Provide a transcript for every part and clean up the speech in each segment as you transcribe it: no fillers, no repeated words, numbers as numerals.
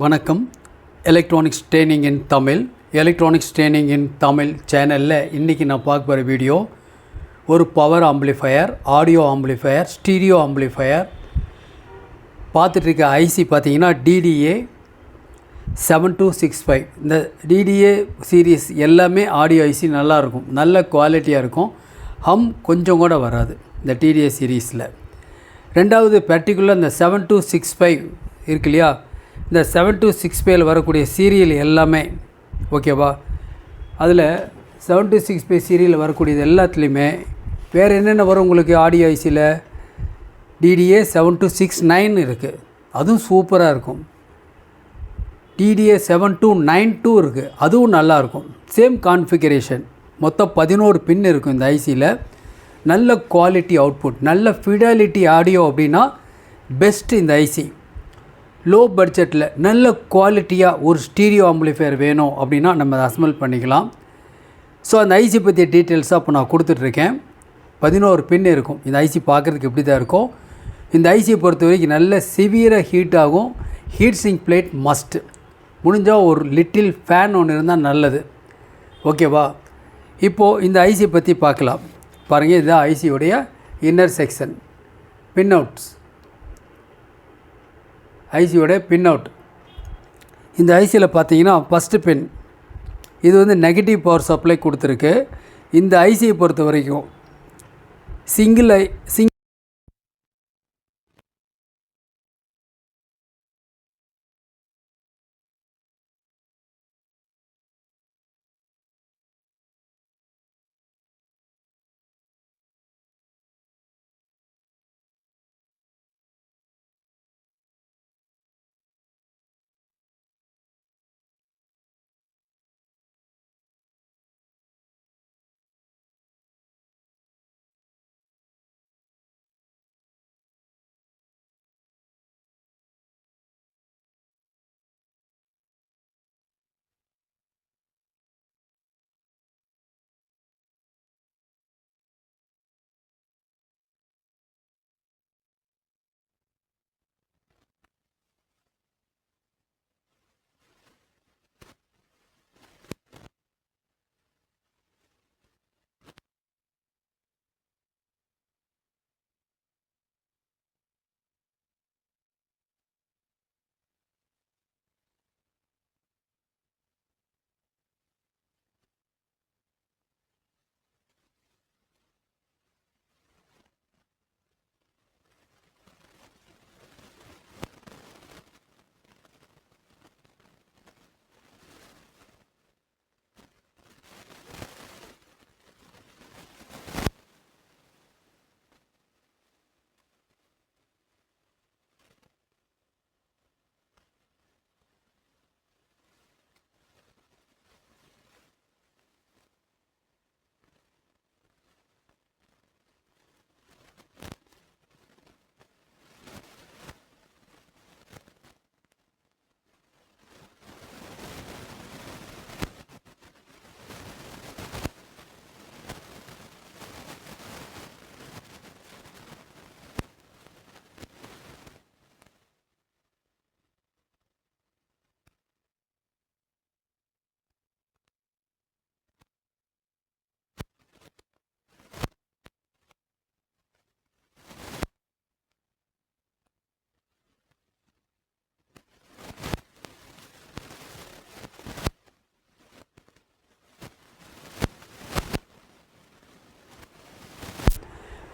வணக்கம். Electronics training இன் தமிழ் சேனலில் இன்றைக்கி நான் பார்க்க போகிற வீடியோ ஒரு power amplifier, audio amplifier, stereo amplifier. பார்த்துட்ருக்க ஐசி பார்த்திங்கன்னா DDA 7265. இந்த DDA சீரீஸ் எல்லாமே ஆடியோ ஐசி நல்லாயிருக்கும், நல்ல குவாலிட்டியாக இருக்கும். ஹம் கொஞ்சம் கூட வராது இந்த DDA சீரீஸில். ரெண்டாவது பர்டிகுலர் இந்த 7265 இருக்கு இல்லையா, இந்த 7265 வரக்கூடிய சீரியல் எல்லாமே ஓகேவா. அதில் 7265 சீரியல் வரக்கூடியது எல்லாத்துலேயுமே வேறு என்னென்ன வரும் உங்களுக்கு ஆடியோ ஐசியில் DDA 7269 இருக்குது, அதுவும் சூப்பராக இருக்கும். DDA 7292 இருக்குது, அதுவும் நல்லாயிருக்கும். சேம் கான்ஃபிகரேஷன், மொத்தம் 11 பின் இருக்கும் இந்த ஐசியில். நல்ல குவாலிட்டி அவுட்புட், நல்ல ஃபிடாலிட்டி ஆடியோ அப்படின்னா பெஸ்ட்டு இந்த ஐசி. லோ பட்ஜெட்டில் நல்ல குவாலிட்டியாக ஒரு ஸ்டீரியோ ஆம்பிளிஃபையர் வேணும் அப்படின்னா நம்ம அதை அசம்பிள் பண்ணிக்கலாம். ஸோ அந்த ஐசி பற்றிய டீட்டெயில்ஸாக இப்போ நான் கொடுத்துட்ருக்கேன். 11 பின் இருக்கும் இந்த ஐசி. பார்க்குறதுக்கு எப்படி தான் இருக்கும். இந்த ஐசியை பொறுத்த வரைக்கும் நல்ல சிவியராக ஹீட் ஆகும். Heat sink plate must. முடிஞ்சால் ஒரு லிட்டில் ஃபேன் ஒன்று இருந்தால் நல்லது ஓகேவா. இப்போது இந்த ஐசியை பற்றி பார்க்கலாம். பாருங்கள், இதுதான் ஐசியோடைய இன்னர் செக்ஷன், பின் அவுட்ஸ், ஐசியோட பின் அவுட். இந்த ஐசியில் பார்த்தீங்கன்னா ஃபஸ்ட்டு பின் இது வந்து நெகட்டிவ் பவர் சப்ளை கொடுத்துருக்கு. இந்த ஐசியை பொறுத்த வரைக்கும் சிங்கிள்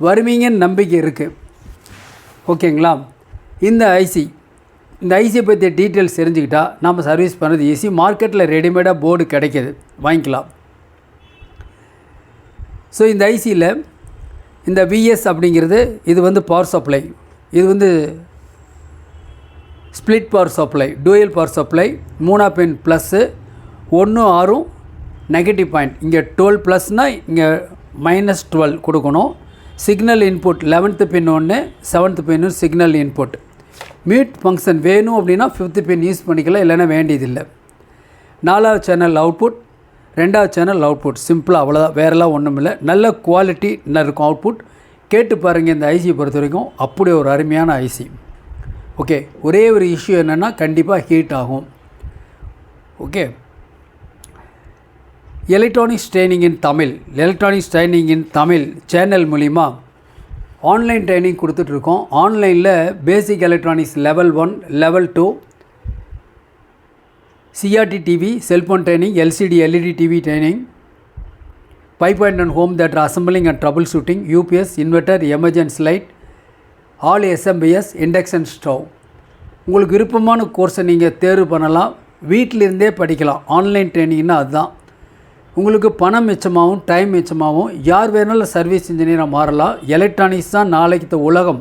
வருவீங்கன்னு நம்பிக்கை இருக்குது ஓகேங்களா. இந்த ஐசியை பற்றிய டீட்டெயில்ஸ் தெரிஞ்சுக்கிட்டால் நம்ம சர்வீஸ் பண்ணுறது ஈஸி. மார்க்கெட்டில் ரெடிமேடாக போர்டு கிடைக்கிது, வாங்கிக்கலாம். ஸோ இந்த ஐசியில் இந்த VS அப்படிங்கிறது இது வந்து பவர் சப்ளை, இது வந்து split power supply, dual power supply. 3 பின் ப்ளஸ்ஸு, 1 6 நெகட்டிவ் பாயிண்ட். இங்கே 12 ப்ளஸ்னால் இங்கே -12 கொடுக்கணும். சிக்னல் இன்புட் 11th பின் 1, 7th பின் சிக்னல் இன்புட். மியூட் ஃபங்க்ஷன் வேணும் அப்படின்னா 5th பின் யூஸ் பண்ணிக்கலாம், இல்லைன்னா வேண்டியதில்லை. 4வது சேனல் அவுட்புட், 2வது சேனல் அவுட்புட். சிம்பிளாக அவ்வளோதான், வேறெல்லாம் ஒன்றும் இல்லை. நல்ல குவாலிட்டி இருக்கும் அவுட்புட். கேட்டு பாருங்கள் இந்த ஐசியை பொறுத்த வரைக்கும். அப்படி ஒரு அருமையான ஐசி ஓகே, ஒரே ஒரு இஷ்யூ என்னென்னா கண்டிப்பாக ஹீட் ஆகும். Okay, electronics training in Tamil channel மூலிமா ஆன்லைன் ட்ரைனிங் கொடுத்துட்ருக்கோம். ஆன்லைனில் basic electronics level 1, level 2, CRT TV, cellphone training, LCD LED TV training, 5.1 home theatre assembling and troubleshooting, UPS, inverter, emergency light, all SMPS, induction stove. உங்களுக்கு விருப்பமான கோர்ஸை நீங்கள் தேர்வு பண்ணலாம், வீட்டிலிருந்தே படிக்கலாம். ஆன்லைன் ட்ரைனிங்னா அதுதான். உங்களுக்கு பணம் மிச்சமாகவும் டைம் மிச்சமாகவும் யார் வேணாலும் சர்வீஸ் இன்ஜினியராக மாறலாம். எலக்ட்ரானிக்ஸ் தான் நாளைக்கு உலகம்,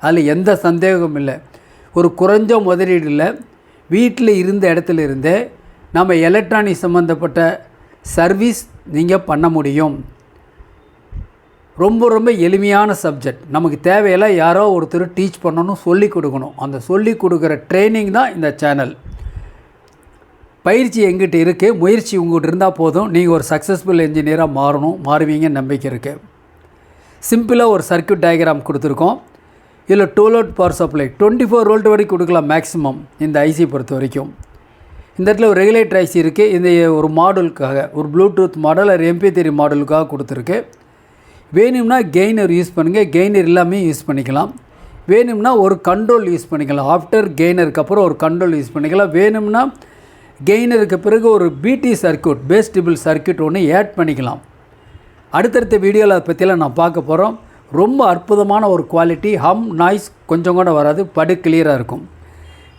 அதில் எந்த சந்தேகமும் இல்லை. ஒரு குறைஞ்ச முதலீடில் வீட்டில் இருந்த இடத்துல இருந்தே நம்ம எலக்ட்ரானிக் சம்மந்தப்பட்ட சர்வீஸ் நீங்கள் பண்ண முடியும். ரொம்ப ரொம்ப எளிமையான சப்ஜெக்ட். நமக்கு தேவையில்லை யாரோ ஒருத்தர் டீச் பண்ணணும், சொல்லிக் கொடுக்கணும். அந்த சொல்லிக் கொடுக்குற ட்ரைனிங் தான் இந்த சேனல். பயிற்சி எங்கிட்ட இருக்குது, முயற்சி உங்கள்கிட்ட இருந்தால் போதும். நீங்கள் ஒரு சக்ஸஸ்ஃபுல் இன்ஜினியராக மாறுவீங்கன்னு நம்பிக்கை இருக்குது. சிம்பிளாக ஒரு சர்க்யூட் டயக்ராம் கொடுத்துருக்கோம். இதில் 12 வோல்ட் பவர் சப்ளை 24 வோல்ட் வரைக்கும் கொடுக்கலாம் மேக்ஸிமம் இந்த ஐசி பொறுத்த வரைக்கும். இந்த இடத்துல ஒரு ரெகுலேட்டர் ஐசி இருக்குது. இந்த ஒரு மாடலுக்காக, ஒரு ப்ளூடூத் மாடல் ஒரு MP3 மாடலுக்காக கொடுத்துருக்கு. வேணும்னா கெய்னர் யூஸ் பண்ணுங்கள், கெய்னர் எல்லாமே யூஸ் பண்ணிக்கலாம். வேணும்னா ஒரு கண்ட்ரோல் யூஸ் பண்ணிக்கலாம். ஆஃப்டர் கெய்னருக்கு அப்புறம் ஒரு கண்ட்ரோல் யூஸ் பண்ணிக்கலாம். வேணும்னா கெய்னருக்கு பிறகு ஒரு பிடி சர்க்யூட், பேஸ்டிபிள் சர்க்யூட் ஒன்று ஆட் பண்ணிக்கலாம். அடுத்தடுத்த வீடியோவில் அதை பற்றியெல்லாம் நான் பார்க்க போகிறோம். ரொம்ப அற்புதமான ஒரு குவாலிட்டி, ஹம் நாய்ஸ் கொஞ்சம் கூட வராது, படு கிளியராக இருக்கும்.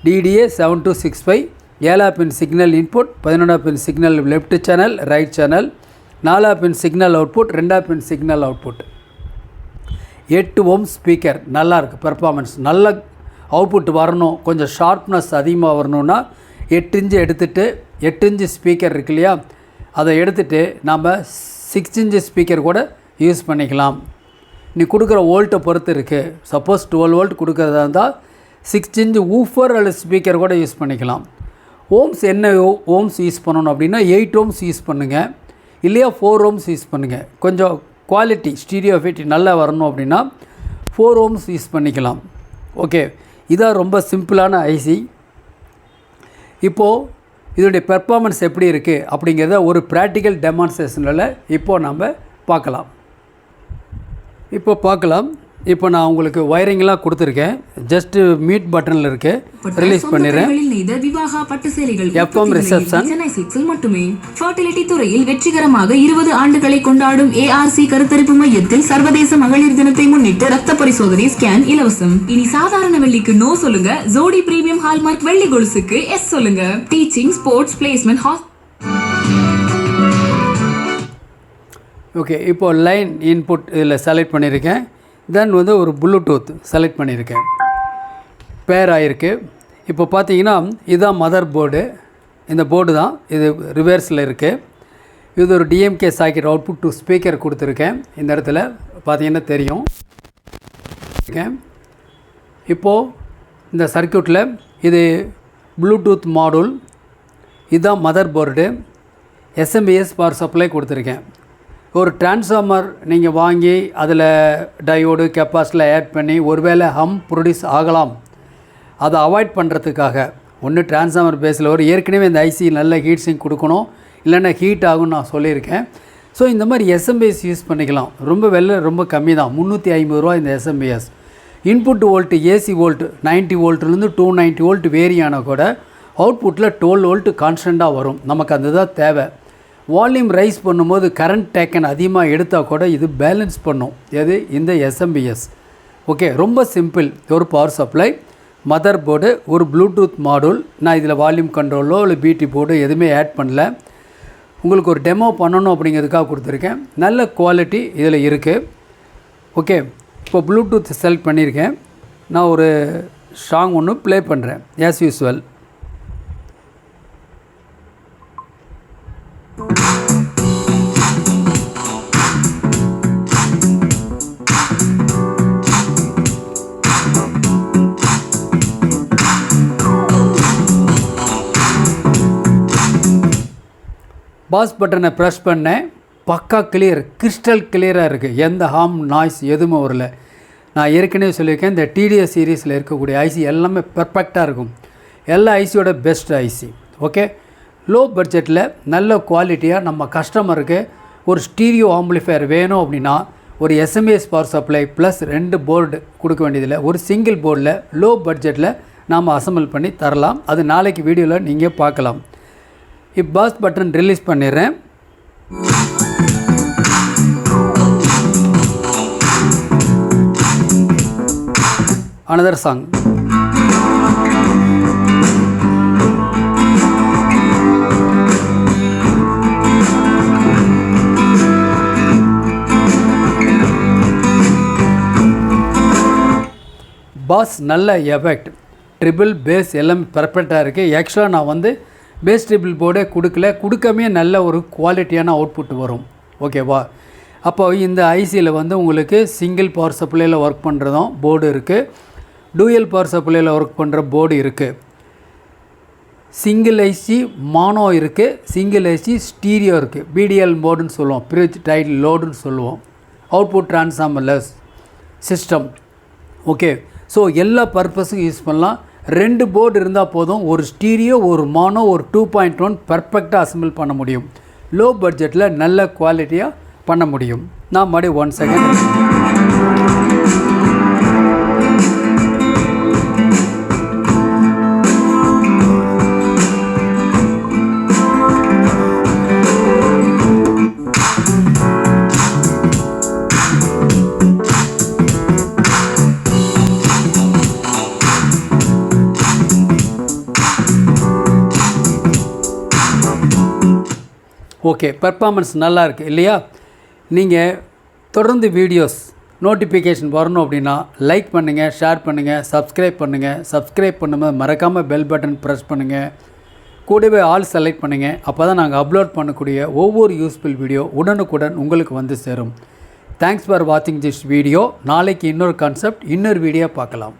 DDA 7265 7 pin signal input, 11 pin signal left channel, right channel, 4 pin signal output, 2 pin signal output, 8 ohm speaker. நல்லாயிருக்கு பெர்ஃபார்மன்ஸ். நல்ல அவுட்புட் வரணும், கொஞ்சம் ஷார்ப்னஸ் அதிகமாக வரணுன்னா 8 இன்ச்சு எடுத்துகிட்டு, 8 இன்ச்சு ஸ்பீக்கர் இருக்கு இல்லையா, அதை எடுத்துகிட்டு நம்ம 6 இன்ச்சு ஸ்பீக்கர் கூட யூஸ் பண்ணிக்கலாம். நீ கொடுக்குற வோல்ட்டை பொறுத்து இருக்குது. சப்போஸ் 12 வோல்ட் கொடுக்குறதா இருந்தால் 6 இன்ச்சு ஊஃபர் அல்லது ஸ்பீக்கர் கூட யூஸ் பண்ணிக்கலாம். ஓம்ஸ் என்ன ஓம்ஸ் யூஸ் பண்ணணும் அப்படின்னா 8 ஓம்ஸ் யூஸ் பண்ணுங்கள், இல்லையா 4 ஓம்ஸ் யூஸ் பண்ணுங்கள். கொஞ்சம் குவாலிட்டி ஸ்டீரியோ எஃபெக்ட் நல்லா வரணும் அப்படின்னா 4 ஓம்ஸ் யூஸ் பண்ணிக்கலாம். ஓகே, இதான் ரொம்ப சிம்பிளான ஐசி. இப்போது இதனுடைய பெர்ஃபார்மன்ஸ் எப்படி இருக்குது அப்படிங்கிறத ஒரு ப்ராக்டிக்கல் டெமான்ஸ்ட்ரேஷனில் இப்போது நம்ம பார்க்கலாம். இப்போ நான் உங்களுக்கு வயரிங்லாம் கொடுத்துருக்கேன். ஜஸ்ட் மீட் பட்டனில் இருக்கு, ரிலீஸ் பண்ணிடுறேன். FM ரிசப்ஷன் மட்டுமே ஃபர்டிலிட்டி துறையில் வெற்றிகரமாக 20 ஆண்டுகளை கொண்டாடும் ARC கருத்தரிப்பு மையத்தில் சர்வதேச மகளிர் தினத்தை முன்னிட்டு ரத்த பரிசோதனை ஸ்கேன் இலவசம். இனி சாதாரண வெள்ளிக்கு நோ சொல்லுங்க, ஜோடி பிரீமியம் ஹால்மார்க் வெள்ளி கொலுசுக்கு எஸ் சொல்லுங்க. Teaching, sports, placement. ஓகே, இப்போது லைன் இன்புட் இதில் செலக்ட் பண்ணியிருக்கேன். தென் ஒரு ப்ளூடூத் செலக்ட் பண்ணியிருக்கேன், பேர் ஆகிருக்கு. இப்போ பார்த்தீங்கன்னா இதுதான் மதர் போர்டு. இந்த போர்டு தான் இது ரிவர்ஸில் இருக்குது. இது ஒரு DMK socket output to speaker கொடுத்துருக்கேன். இந்த இடத்துல பார்த்தீங்கன்னா தெரியும். இப்போது இந்த சர்க்யூட்டில் இது ப்ளூடூத் மாடூல், இதுதான் mother board. SMPS power supply கொடுத்துருக்கேன். ஒரு டிரான்ஸ்ஃபார்மர் நீங்கள் வாங்கி அதில் டயோடு கெப்பாசிட்டியில் ஆட் பண்ணி ஒருவேளை ஹம் ப்ரொடியூஸ் ஆகலாம். அதை அவாய்ட் பண்ணுறதுக்காக ஒன்று டிரான்ஸ்ஃபார்மர் பேஸில் ஏற்கனவே இந்த ஐசி நல்ல ஹீட் சிங்க் கொடுக்கணும், இல்லைன்னா ஹீட் ஆகும்னு நான் சொல்லியிருக்கேன். ஸோ இந்த மாதிரி SMPS யூஸ் பண்ணிக்கலாம். ரொம்ப விலை ரொம்ப கம்மி தான், 350 ரூபா இந்த SMPS. Input volt AC volt 90 வோல்ட்லேருந்து 290 வோல்ட் வேரி ஆனால் கூட அவுட்புட்டில் 12 வோல்ட் கான்ஸ்டண்ட்டாக வரும். நமக்கு அந்த தான் தேவை. வால்யூம் ரைஸ் பண்ணும்போது கரண்ட் டேக்கன் அதிகமாக எடுத்தால் கூட இது பேலன்ஸ் பண்ணும். எது? இந்த SMPS. ஓகே, ரொம்ப சிம்பிள். ஒரு பவர் சப்ளை, மதர் போர்டு, ஒரு ப்ளூடூத் மாடூல். நான் இதில் வால்யூம் கண்ட்ரோலோ இல்லை பிடி போர்டு எதுவுமே ஆட் பண்ணல. உங்களுக்கு ஒரு டெமோ பண்ணணும் அப்படிங்கிறதுக்காக கொடுத்துருக்கேன். நல்ல குவாலிட்டி இதில் இருக்குது. ஓகே, இப்போ ப்ளூடூத் செலக்ட் பண்ணியிருக்கேன். நான் ஒரு சாங் ஒன்று ப்ளே பண்ணுறேன் ஆஸ் யூஸ்வல். பாஸ் பட்டனை ப்ரெஸ் பண்ணேன். பக்கா கிளியர், கிறிஸ்டல் கிளியராக இருக்குது. எந்த ஹார்ம் நாய்ஸ் எதுவுமே வரல. நான் ஏற்கனவே சொல்லியிருக்கேன், இந்த டிடிஎஸ் சீரீஸில் இருக்கக்கூடிய ஐசி எல்லாமே பெர்ஃபெக்டாக இருக்கும். எல்லா ஐசியோட பெஸ்ட் ஐசி. ஓகே, லோ பட்ஜெட்டில் நல்ல குவாலிட்டியாக நம்ம கஸ்டமருக்கு ஒரு ஸ்டீரியோ ஆம்பிளிஃபையர் வேணும் அப்படின்னா ஒரு SMS power supply plus 2 board கொடுக்க வேண்டியதில்லை. ஒரு சிங்கிள் போர்டில் லோ பட்ஜெட்டில் நாம் அசம்பிள் பண்ணி தரலாம். அது நாளைக்கு வீடியோவில் நீங்கள் பார்க்கலாம். இப்போ பாஸ் பட்டன் ரிலீஸ் பண்ணிடுறேன். Another song. பாஸ் நல்ல எஃபெக்ட், ட்ரிபிள் பேஸ் எல்லாமே பர்ஃபெக்டாக இருக்குது. ஆக்சுவலாக நான் பேஸ் ட்ரிபிள் போர்டே கொடுக்காமே நல்ல ஒரு குவாலிட்டியான அவுட்புட் வரும். ஓகேவா? அப்போ இந்த ஐசியில் உங்களுக்கு சிங்கிள் பவர் சப்ளையில் ஒர்க் பண்ணுறதும் போர்டு இருக்குது, டூயல் பவர் சப்ளையில் ஒர்க் பண்ணுற போர்டு இருக்குது, சிங்கிள் ஐசி மானோ இருக்குது, சிங்கிள் ஐசி ஸ்டீரியோ இருக்குது, பிடிஎல் போர்டுன்னு சொல்லுவோம், பிரிட்ஜ் டைட் லோடுன்னு சொல்லுவோம், அவுட்புட் ட்ரான்ஸ்ஃபார்மர்லெஸ் சிஸ்டம். ஓகே, ஸோ எல்லா பர்பஸுக்கும் யூஸ் பண்ணலாம். 2 போர்டு இருந்தால் போதும். ஒரு ஸ்டீரியோ, ஒரு மானோ, ஒரு 2.1 பர்ஃபெக்டாக அசம்பிள் பண்ண முடியும். லோ பட்ஜெட்டில் நல்ல குவாலிட்டியாக பண்ண முடியும். நான் மறுபடியும் 1 செகண்ட். ஓகே, பர்ஃபார்மன்ஸ் நல்லா இருக்குது இல்லையா? நீங்கள் தொடர்ந்து வீடியோஸ் நோட்டிஃபிகேஷன் வரணும் அப்படின்னா லைக் பண்ணுங்கள், ஷேர் பண்ணுங்கள், சப்ஸ்கிரைப் பண்ணுங்கள். சப்ஸ்கிரைப் பண்ணும்போது மறக்காமல் பெல் பட்டன் ப்ரெஸ் பண்ணுங்கள். கூடவே ஆல் செலக்ட் பண்ணுங்கள். அப்போ தான் நாங்கள் அப்லோட் பண்ணக்கூடிய ஒவ்வொரு யூஸ்ஃபுல் வீடியோ உடனுக்குடன் உங்களுக்கு சேரும். தேங்க்ஸ் ஃபார் வாட்சிங் திஸ் வீடியோ. நாளைக்கு இன்னொரு கான்செப்ட், இன்னொரு வீடியோ பார்க்கலாம்.